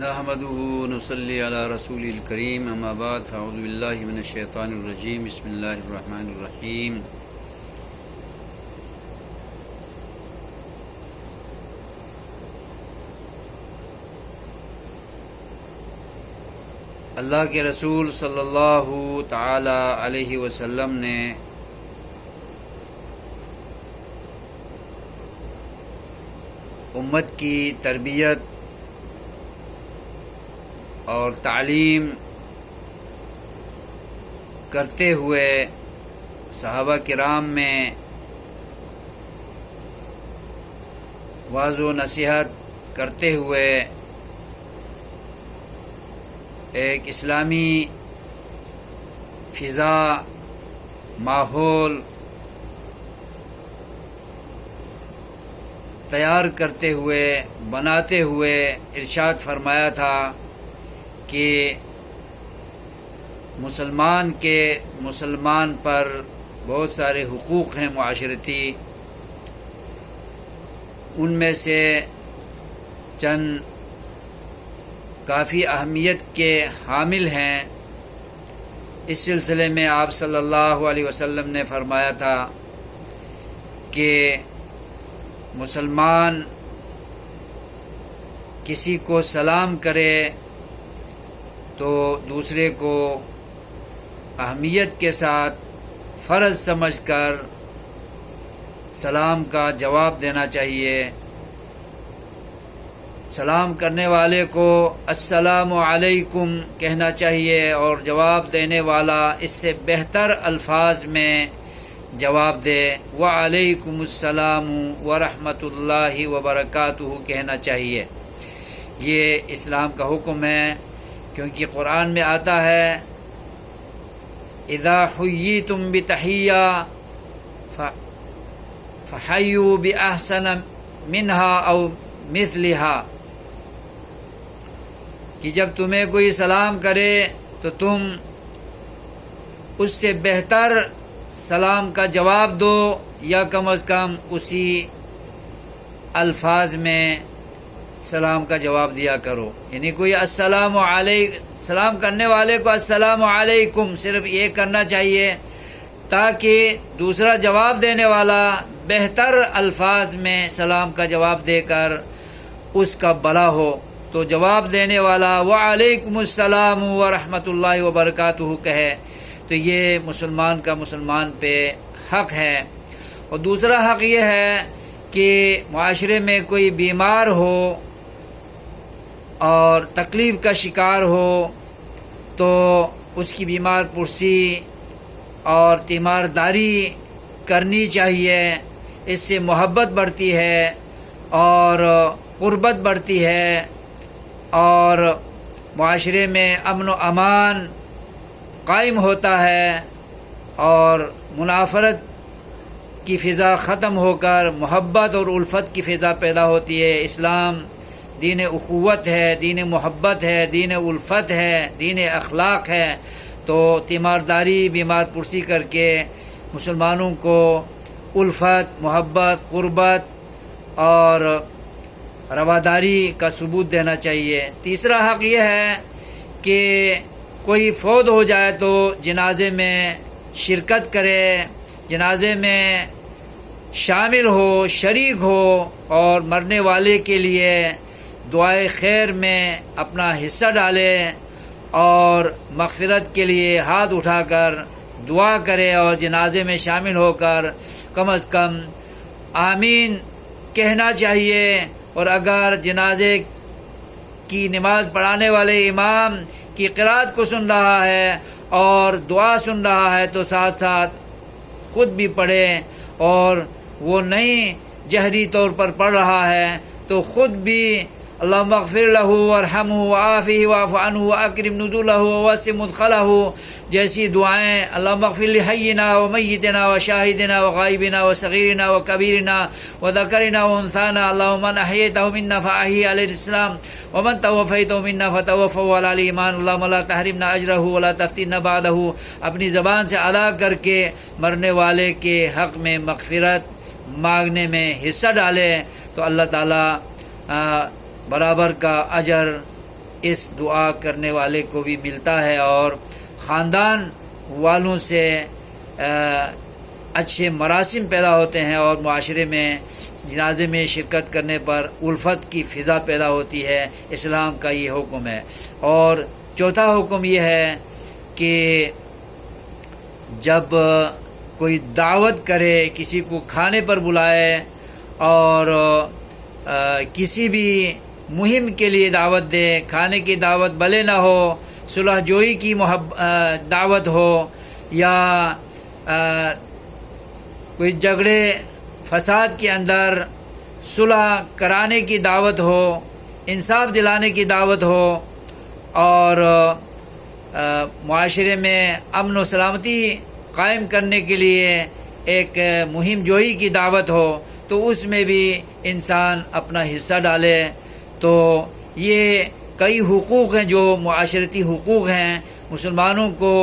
نحمده نصلی علی رسول الکریم اما بعد فاعوذ باللہ من الشیطان الرجیم بسم اللہ الرحمن الرحیم اللہ کے رسول صلی اللہ تعالی علیہ وسلم نے امت کی تربیت اور تعلیم کرتے ہوئے صحابہ کرام میں واعظ و نصیحت کرتے ہوئے ایک اسلامی فضا ماحول تیار کرتے ہوئے بناتے ہوئے ارشاد فرمایا تھا کہ مسلمان پر بہت سارے حقوق ہیں معاشرتی، ان میں سے چند کافی اہمیت کے حامل ہیں۔ اس سلسلے میں آپ صلی اللہ علیہ وسلم نے فرمایا تھا کہ مسلمان کسی کو سلام کرے تو دوسرے کو اہمیت کے ساتھ فرض سمجھ کر سلام کا جواب دینا چاہیے۔ سلام کرنے والے کو السلام علیکم کہنا چاہیے اور جواب دینے والا اس سے بہتر الفاظ میں جواب دے وعلیکم السلام ورحمۃ اللہ وبرکاتہ کہنا چاہیے۔ یہ اسلام کا حکم ہے، کیونکہ قرآن میں آتا ہے اذا حییتم بتحیہ فحیوا باحسن منہا او مثلہا، کہ جب تمہیں کوئی سلام کرے تو تم اس سے بہتر سلام کا جواب دو یا کم از کم اسی الفاظ میں سلام کا جواب دیا کرو۔ یعنی کوئی السلام علیکم، سلام کرنے والے کو السلام علیکم صرف یہ کرنا چاہیے تاکہ دوسرا جواب دینے والا بہتر الفاظ میں سلام کا جواب دے کر اس کا بھلا ہو۔ تو جواب دینے والا وعلیکم السلام ورحمۃ اللہ وبرکاتہ کہے تو یہ مسلمان پہ حق ہے۔ اور دوسرا حق یہ ہے کہ معاشرے میں کوئی بیمار ہو اور تکلیف کا شکار ہو تو اس کی بیمار پرسی اور تیمارداری کرنی چاہیے۔ اس سے محبت بڑھتی ہے اور قربت بڑھتی ہے اور معاشرے میں امن و امان قائم ہوتا ہے اور منافرت کی فضا ختم ہو کر محبت اور الفت کی فضا پیدا ہوتی ہے۔ اسلام دین اخوت ہے، دین محبت ہے، دین الفت ہے، دین اخلاق ہے۔ تو تیمارداری بیمار پرسی کر کے مسلمانوں کو الفت، محبت، قربت اور رواداری کا ثبوت دینا چاہیے۔ تیسرا حق یہ ہے کہ کوئی فوت ہو جائے تو جنازے میں شرکت کرے، جنازے میں شامل ہو، شریک ہو اور مرنے والے کے لیے دعائے خیر میں اپنا حصہ ڈالے اور مغفرت کے لیے ہاتھ اٹھا کر دعا کرے اور جنازے میں شامل ہو کر کم از کم آمین کہنا چاہیے۔ اور اگر جنازے کی نماز پڑھانے والے امام کی قرات کو سن رہا ہے اور دعا سن رہا ہے تو ساتھ ساتھ خود بھی پڑھے، اور وہ نہیں جہری طور پر پڑھ رہا ہے تو خود بھی اللہم اغفر لہ وارحمہ وعافہ واعف عنہ واکرم نزلہ ووسع مدخلہ جیسی دعائیں اللہم اغفر لحینا ومیتنا وشاہدنا وغائبنا وصغیرنا وکبیرنا وذکرنا وانثانا اللہم من احییتہ منا فاحیہ علی الاسلام ومن توفیتہ منا فتوفہ علی الایمان اللہم لا تحرمنا اجرہ ولا تفتنا بعدہ، اپنی زبان سے ادا کر کے مرنے والے کے حق میں مغفرت مانگنے میں حصہ ڈالے تو اللہ تعالیٰ برابر کا اجر اس دعا کرنے والے کو بھی ملتا ہے، اور خاندان والوں سے اچھے مراسم پیدا ہوتے ہیں، اور معاشرے میں جنازے میں شرکت کرنے پر الفت کی فضا پیدا ہوتی ہے۔ اسلام کا یہ حکم ہے۔ اور چوتھا حکم یہ ہے کہ جب کوئی دعوت کرے، کسی کو کھانے پر بلائے، اور کسی بھی مہم کے لیے دعوت دے، کھانے کی دعوت بھلے نہ ہو، صلح جوئی کی دعوت ہو، یا کوئی جھگڑے فساد کے اندر صلح کرانے کی دعوت ہو، انصاف دلانے کی دعوت ہو، اور معاشرے میں امن و سلامتی قائم کرنے کے لیے ایک مہم جوئی کی دعوت ہو، تو اس میں بھی انسان اپنا حصہ ڈالے۔ تو یہ کئی حقوق ہیں جو معاشرتی حقوق ہیں، مسلمانوں کو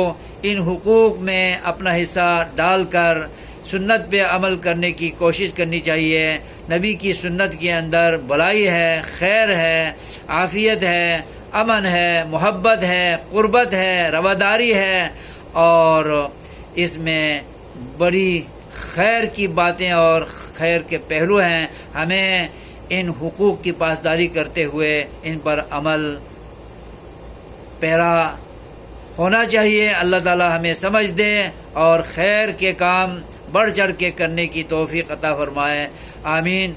ان حقوق میں اپنا حصہ ڈال کر سنت پہ عمل کرنے کی کوشش کرنی چاہیے۔ نبی کی سنت کے اندر بھلائی ہے، خیر ہے، عافیت ہے، امن ہے، محبت ہے، قربت ہے، رواداری ہے، اور اس میں بڑی خیر کی باتیں اور خیر کے پہلو ہیں۔ ہمیں ان حقوق کی پاسداری کرتے ہوئے ان پر عمل پیرا ہونا چاہیے۔ اللہ تعالی ہمیں سمجھ دے اور خیر کے کام بڑھ چڑھ کے کرنے کی توفیق عطا فرمائے، آمین۔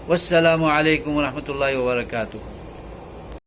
والسلام علیکم ورحمۃ اللہ وبرکاتہ۔